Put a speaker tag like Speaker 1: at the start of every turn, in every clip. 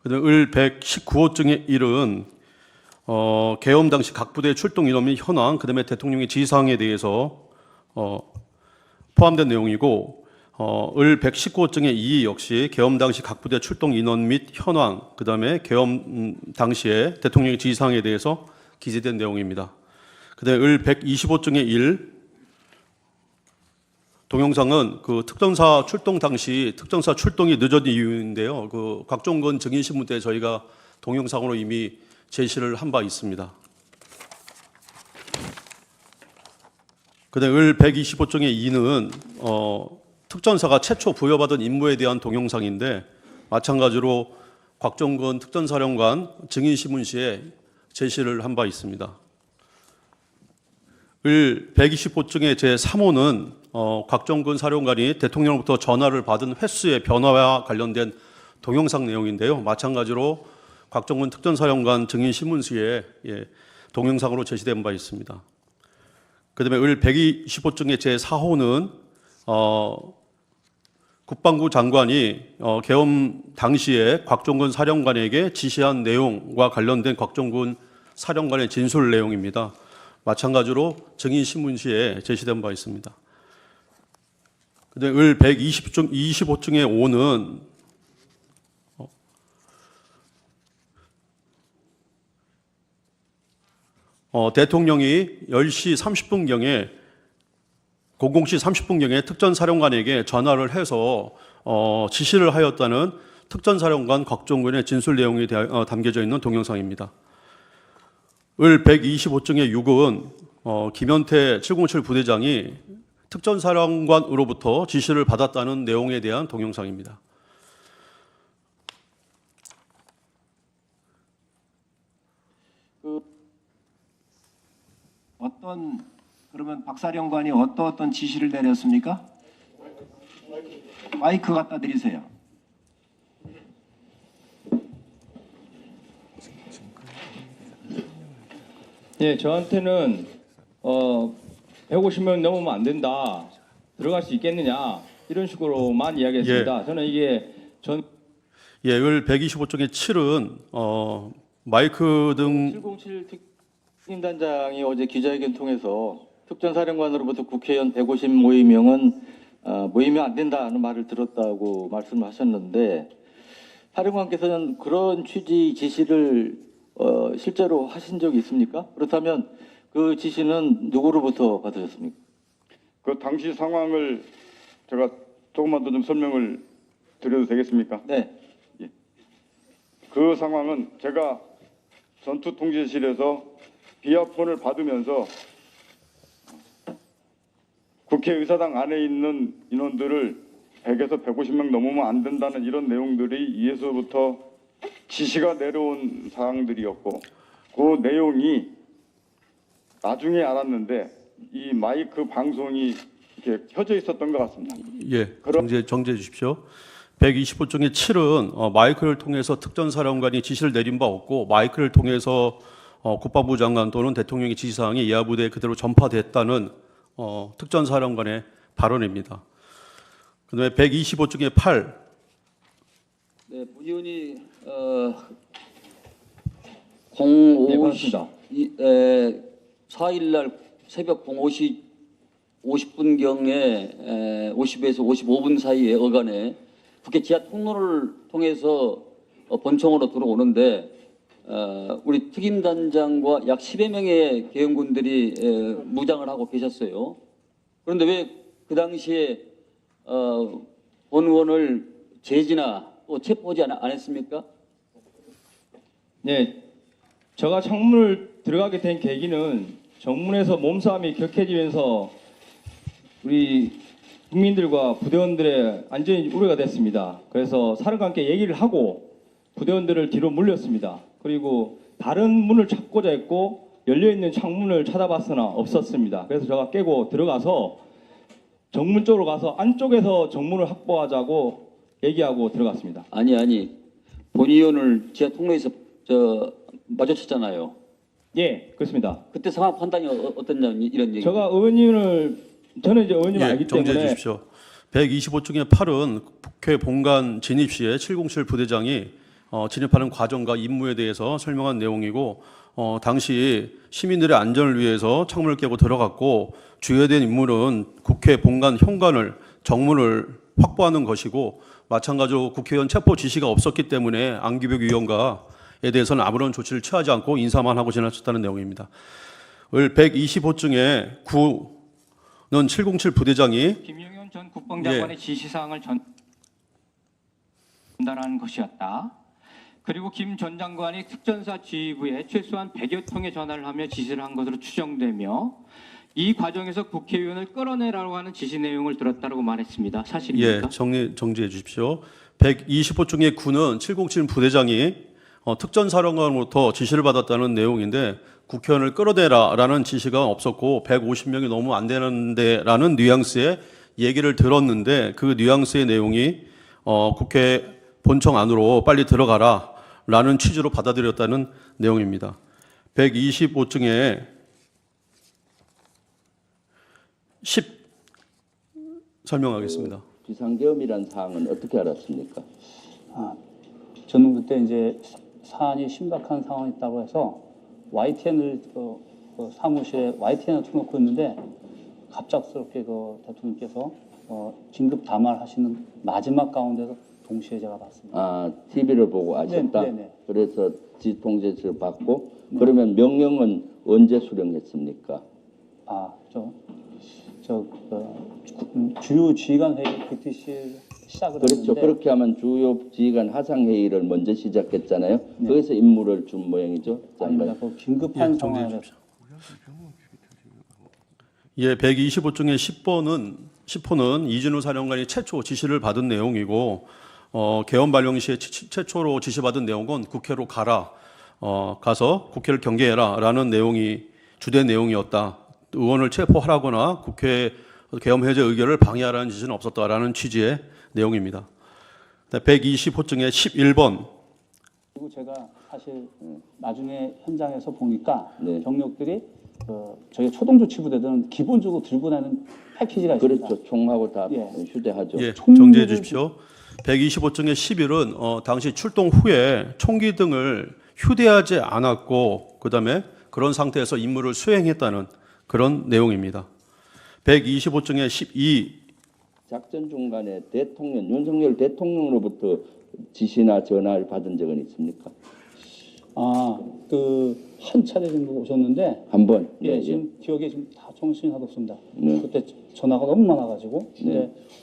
Speaker 1: 그다음에 을 119호 중에 1은 계엄 당시 각 부대 출동 인원 및 현황, 그다음에 대통령의 지시사항에 대해서 포함된 내용이고, 을 119호 중에 2 역시 계엄 당시 각 부대 출동 인원 및 현황, 그다음에 계엄 당시에 대통령의 지시사항에 대해서 기재된 내용입니다. 그다음에 을 125 중에 1 동영상은 그 특전사 출동 당시 특전사 출동이 늦은 이유인데요. 그 곽종건 증인신문 때 저희가 동영상으로 이미 제시를 한 바 있습니다. 그다음에 을 125 중에 2는 특전사가 최초 부여받은 임무에 대한 동영상인데 마찬가지로 곽종건 특전사령관 증인신문 시에 제시를 한 바 있습니다. 을 125 중에 제3호는 곽종근 사령관이 대통령으로부터 전화를 받은 횟수의 변화와 관련된 동영상 내용인데요. 마찬가지로 곽종근 특전사령관 증인신문시에 동영상으로 제시된 바 있습니다. 그다음에 을 125 중에 제4호는 국방부 장관이 계엄 당시에 곽종근 사령관에게 지시한 내용과 관련된 곽종근 사령관의 진술 내용입니다. 마찬가지로 증인신문시에 제시된 바 있습니다. 그다음에 을 125 중에 5는 대통령이 10시 30분경에 00시 30분경에 특전사령관에게 전화를 해서 지시를 하였다는 특전사령관 곽종근의 진술 내용이 담겨져 있는 동영상입니다. 을 125 중에 6은 김현태 707 부대장이 특전사령관으로부터 지시를 받았다는 내용에 대한 동영상입니다.
Speaker 2: 그러면 박사령관이 어떤 지시를 내렸습니까? 마이크 갖다 드리세요.
Speaker 3: 예, 저한테는 150명 넘으면 안 된다. 들어갈 수 있겠느냐 이런 식으로만 이야기했습니다.
Speaker 1: 예.
Speaker 3: 저는 이게
Speaker 1: 을 125 중에 7은 마이크 등
Speaker 4: 707 특임단장이 어제 기자회견 통해서 특전사령관으로부터 국회의원 150모임명은 모이면 안 된다는 말을 들었다고 말씀하셨는데 사령관께서는 그런 취지 지시를 실제로 하신 적이 있습니까? 그렇다면 그 지시는 누구로부터 받으셨습니까?
Speaker 5: 그 당시 상황을 제가 조금만 더 좀 설명을 드려도 되겠습니까?
Speaker 4: 네.
Speaker 5: 예. 그 상황은 제가 전투통제실에서 비아폰을 받으면서 국회의사당 안에 있는 인원들을 100에서 150명 넘으면 안 된다는 이런 내용들이 위에서부터 지시가 내려온 사항들이었고 그 내용이 나중에 알았는데 이 마이크 방송이 이렇게 켜져 있었던 것 같습니다.
Speaker 1: 예, 정지해 주십시오. 125 중에 7은 마이크를 통해서 특전사령관이 지시를 내린 바 없고 마이크를 통해서 국방부 장관 또는 대통령의 지시사항이 이하부대에 그대로 전파됐다는 특전사령관의 발언입니다. 그다음에 125 중에 8.
Speaker 6: 네, 문 의원이 4일 날 새벽 05시 50분경에 50에서 55분 사이에 어간에 국회 지하 통로를 통해서 본청으로 들어오는데 우리 특임단장과 약 10여 명의 계엄군들이 무장을 하고 계셨어요. 그런데 왜 그 당시에 본 의원을 제지나 또 체포하지 안 했습니까?
Speaker 3: 네, 제가 창문을 들어가게 된 계기는 정문에서 몸싸움이 격해지면서 우리 국민들과 부대원들의 안전이 우려가 됐습니다. 그래서 사령관께 얘기를 하고 부대원들을 뒤로 물렸습니다. 그리고 다른 문을 찾고자 했고 열려있는 창문을 찾아봤으나 없었습니다. 그래서 제가 깨고 들어가서 정문 쪽으로 가서 안쪽에서 정문을 확보하자고 얘기하고 들어갔습니다.
Speaker 6: 아니 본 의원을 지하 통로에서 마주쳤잖아요.
Speaker 3: 예, 그렇습니다.
Speaker 6: 그때 상황 판단이 어땠냐 이런 얘기.
Speaker 3: 저는 이제 의원님을 알기
Speaker 1: 정지해
Speaker 3: 때문에
Speaker 1: 주십시오. 125 중에 8은 국회 본관 진입 시에 707 부대장이 진입하는 과정과 임무에 대해서 설명한 내용이고 당시 시민들의 안전을 위해서 창문을 깨고 들어갔고 주요된 임무는 국회 본관 현관을 정문을 확보하는 것이고 마찬가지로 국회의원 체포 지시가 없었기 때문에 안기벽 위원과에 대해서는 아무런 조치를 취하지 않고 인사만 하고 지나쳤다는 내용입니다. 을 125중에 9는 707 부대장이
Speaker 7: 김용현 전 국방장관의 지시사항을 전달하는 것이었다. 그리고 김 전 장관이 특전사 지휘부에 최소한 100여 통의 전화를 하며 지시를 한 것으로 추정되며 이 과정에서 국회의원을 끌어내라고 하는 지시 내용을 들었다고 말했습니다. 사실입니까?
Speaker 1: 정지해 주십시오. 125 중에 9는 707 부대장이 특전사령관으로부터 지시를 받았다는 내용인데 국회의원을 끌어내라라는 지시가 없었고 150명이 너무 안 되는데라는 뉘앙스의 얘기를 들었는데 그 뉘앙스의 내용이 국회 본청 안으로 빨리 들어가라라는 취지로 받아들였다는 내용입니다. 125 중에 10 설명하겠습니다.
Speaker 8: 비상계엄이라는 사항은 어떻게 알았습니까?
Speaker 9: 저는 그때 이제 사안이 심각한 상황이 있다고 해서 YTN을 사무실에 YTN을 틀어놓고 있는데 갑작스럽게 대통령께서 긴급 담화하시는 마지막 가운데서 동시에 제가 봤습니다.
Speaker 8: TV를 보고 아셨다?
Speaker 9: 네네.
Speaker 8: 그래서 지통제지를 받고 그러면 명령은 언제 수령했습니까?
Speaker 9: 주요 지휘관 회의 BTC 시작을
Speaker 8: 그렇죠.
Speaker 9: 했는데
Speaker 8: 그렇게 하면 주요 지휘관 하상 회의를 먼저 시작했잖아요. 거기서 임무를 준 모양이죠.
Speaker 9: 아닙니다. 그 긴급한 상황에서
Speaker 1: 125 중에 10호는 이진우 사령관이 최초 지시를 받은 내용이고 계엄 발령 시에 최초로 지시받은 내용은 국회로 가서 국회를 경계해라라는 내용이 주된 내용이었다. 의원을 체포하라거나 국회 계엄 해제 의결을 방해하라는 지시는 없었다라는 취지의 내용입니다. 120호 중에 11번.
Speaker 9: 그리고 제가 사실 나중에 현장에서 보니까 병력들이 저희 초동조치부대들은 기본적으로 들고 다니는 패키지가 있습니다.
Speaker 8: 그렇죠. 총하고 다 휴대하죠.
Speaker 1: 정지해 주십시오. 125 중에 11은 당시 출동 후에 총기 등을 휴대하지 않았고 그다음에 그런 상태에서 임무를 수행했다는 그런 내용입니다. 125 중에 12
Speaker 8: 작전 중간에 대통령 윤석열 대통령으로부터 지시나 전화를 받은 적은 있습니까?
Speaker 9: 한 차례 정도 오셨는데
Speaker 8: 한 번.
Speaker 9: 지금 기억에 지금 다 정신이 하나도 없습니다.
Speaker 8: 네.
Speaker 9: 그때 전화가 너무 많아가지고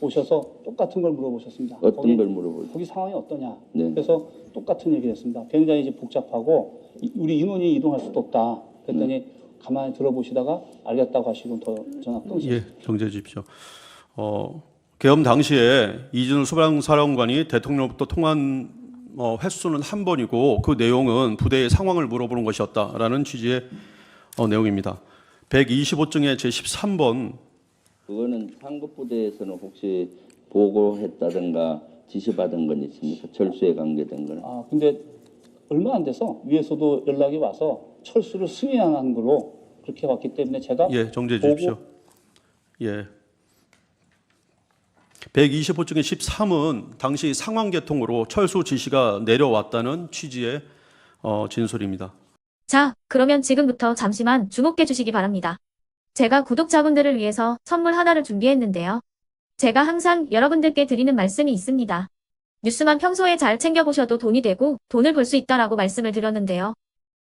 Speaker 9: 오셔서 똑같은 걸 물어보셨습니다.
Speaker 8: 어떤 걸 물어보죠?
Speaker 9: 거기 상황이 어떠냐.
Speaker 8: 네.
Speaker 9: 그래서 똑같은 얘기를 했습니다. 굉장히 이제 복잡하고 우리 인원이 이동할 수도 없다. 그랬더니 가만히 들어보시다가 알겠다고 하시고 더 전화 끊으셨습니다.
Speaker 1: 정지해 주십시오. 계엄 당시에 이진우 수방사령관이 대통령부터 통한 횟수는 한 번이고 그 내용은 부대의 상황을 물어보는 것이었다라는 취지의 내용입니다. 125 중에 제13번.
Speaker 8: 그거는 상급부대에서는 혹시 보고했다든가 지시받은 건 있습니까? 철수에 관계된 거는?
Speaker 9: 근데 얼마 안 돼서 위에서도 연락이 와서 철수를 승인하는 걸로 그렇게 왔기 때문에 제가
Speaker 1: 정지해 주십시오. 125 중에 13은 당시 상황 계통으로 철수 지시가 내려왔다는 취지의 진술입니다.
Speaker 10: 자, 그러면 지금부터 잠시만 주목해 주시기 바랍니다. 제가 구독자분들을 위해서 선물 하나를 준비했는데요. 제가 항상 여러분들께 드리는 말씀이 있습니다. 뉴스만 평소에 잘 챙겨보셔도 돈이 되고 돈을 벌 수 있다라고 말씀을 드렸는데요.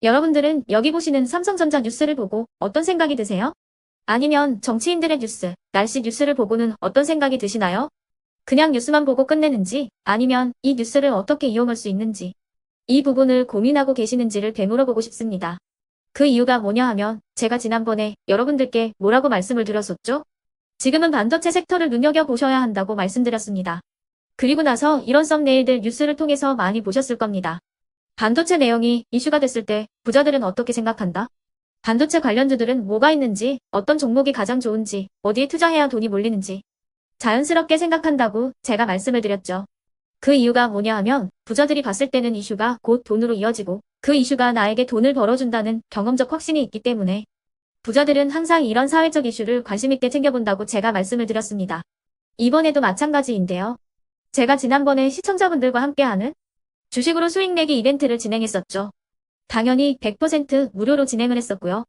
Speaker 10: 여러분들은 여기 보시는 삼성전자 뉴스를 보고 어떤 생각이 드세요? 아니면 정치인들의 뉴스, 날씨 뉴스를 보고는 어떤 생각이 드시나요? 그냥 뉴스만 보고 끝내는지 아니면 이 뉴스를 어떻게 이용할 수 있는지 이 부분을 고민하고 계시는지를 되물어보고 싶습니다. 그 이유가 뭐냐 하면 제가 지난번에 여러분들께 뭐라고 말씀을 드렸었죠? 지금은 반도체 섹터를 눈여겨보셔야 한다고 말씀드렸습니다. 그리고 나서 이런 썸네일들 뉴스를 통해서 많이 보셨을 겁니다. 반도체 내용이 이슈가 됐을 때 부자들은 어떻게 생각한다? 반도체 관련주들은 뭐가 있는지, 어떤 종목이 가장 좋은지, 어디에 투자해야 돈이 몰리는지 자연스럽게 생각한다고 제가 말씀을 드렸죠. 그 이유가 뭐냐 하면 부자들이 봤을 때는 이슈가 곧 돈으로 이어지고 그 이슈가 나에게 돈을 벌어준다는 경험적 확신이 있기 때문에 부자들은 항상 이런 사회적 이슈를 관심 있게 챙겨본다고 제가 말씀을 드렸습니다. 이번에도 마찬가지인데요. 제가 지난번에 시청자분들과 함께하는 주식으로 수익 내기 이벤트를 진행했었죠. 당연히 100% 무료로 진행을 했었고요.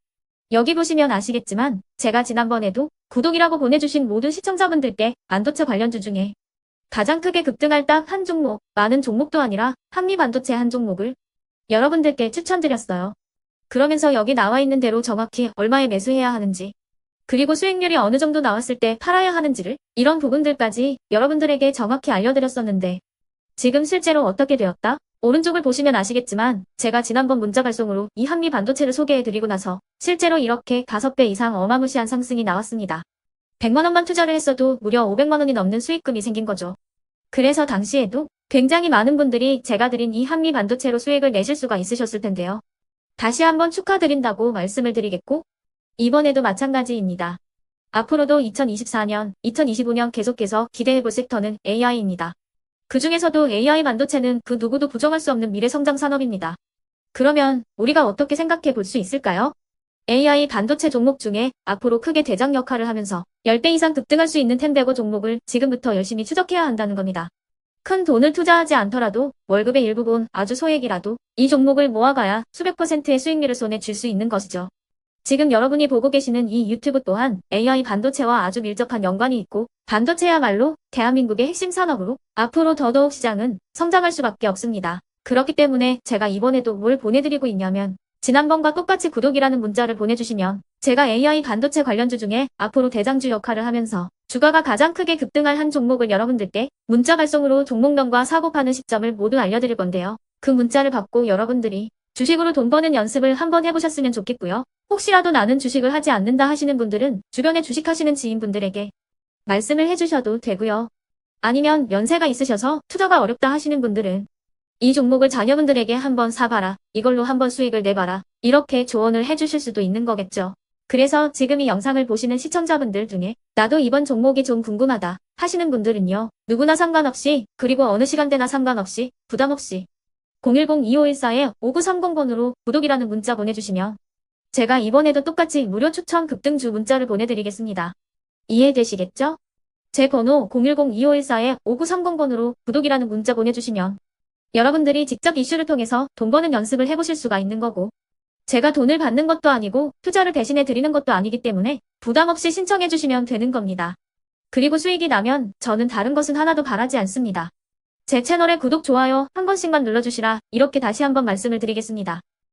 Speaker 10: 여기 보시면 아시겠지만 제가 지난번에도 구독이라고 보내주신 모든 시청자분들께 반도체 관련주 중에 가장 크게 급등할 딱 한 종목, 많은 종목도 아니라 한미반도체 한 종목을 여러분들께 추천드렸어요. 그러면서 여기 나와 있는 대로 정확히 얼마에 매수해야 하는지, 그리고 수익률이 어느 정도 나왔을 때 팔아야 하는지를, 이런 부분들까지 여러분들에게 정확히 알려드렸었는데 지금 실제로 어떻게 되었다? 오른쪽을 보시면 아시겠지만 제가 지난번 문자 발송으로 이 한미반도체를 소개해드리고 나서 실제로 이렇게 5배 이상 어마무시한 상승이 나왔습니다. 100만 원만 투자를 했어도 무려 500만 원이 넘는 수익금이 생긴 거죠. 그래서 당시에도 굉장히 많은 분들이 제가 드린 이 한미반도체로 수익을 내실 수가 있으셨을 텐데요. 다시 한번 축하드린다고 말씀을 드리겠고, 이번에도 마찬가지입니다. 앞으로도 2024년, 2025년 계속해서 기대해볼 섹터는 AI입니다. 그 중에서도 AI 반도체는 그 누구도 부정할 수 없는 미래 성장 산업입니다. 그러면 우리가 어떻게 생각해 볼 수 있을까요? AI 반도체 종목 중에 앞으로 크게 대장 역할을 하면서 10배 이상 급등할 수 있는 텐베고 종목을 지금부터 열심히 추적해야 한다는 겁니다. 큰 돈을 투자하지 않더라도 월급의 일부분, 아주 소액이라도 이 종목을 모아가야 수백 %의 수익률을 손에 쥘 수 있는 것이죠. 지금 여러분이 보고 계시는 이 유튜브 또한 AI 반도체와 아주 밀접한 연관이 있고, 반도체야말로 대한민국의 핵심 산업으로 앞으로 더더욱 시장은 성장할 수밖에 없습니다. 그렇기 때문에 제가 이번에도 뭘 보내드리고 있냐면, 지난번과 똑같이 구독이라는 문자를 보내주시면 제가 AI 반도체 관련주 중에 앞으로 대장주 역할을 하면서 주가가 가장 크게 급등할 한 종목을 여러분들께 문자 발송으로 종목명과 사고 파는 시점을 모두 알려드릴 건데요. 그 문자를 받고 여러분들이 주식으로 돈 버는 연습을 한번 해보셨으면 좋겠고요. 혹시라도 나는 주식을 하지 않는다 하시는 분들은 주변에 주식하시는 지인분들에게 말씀을 해주셔도 되고요. 아니면 연세가 있으셔서 투자가 어렵다 하시는 분들은 이 종목을 자녀분들에게 한번 사봐라, 이걸로 한번 수익을 내봐라, 이렇게 조언을 해주실 수도 있는 거겠죠. 그래서 지금 이 영상을 보시는 시청자분들 중에 나도 이번 종목이 좀 궁금하다 하시는 분들은요, 누구나 상관없이, 그리고 어느 시간대나 상관없이 부담 없이 010-2514-5930번으로 구독이라는 문자 보내주시면 제가 이번에도 똑같이 무료 추천 급등주 문자를 보내드리겠습니다. 이해되시겠죠? 제 번호 010-2514-5930번으로 구독이라는 문자 보내주시면 여러분들이 직접 이슈를 통해서 돈 버는 연습을 해보실 수가 있는 거고, 제가 돈을 받는 것도 아니고 투자를 대신해 드리는 것도 아니기 때문에 부담 없이 신청해 주시면 되는 겁니다. 그리고 수익이 나면 저는 다른 것은 하나도 바라지 않습니다. 제 채널에 구독, 좋아요 한 번씩만 눌러주시라, 이렇게 다시 한번 말씀을 드리겠습니다.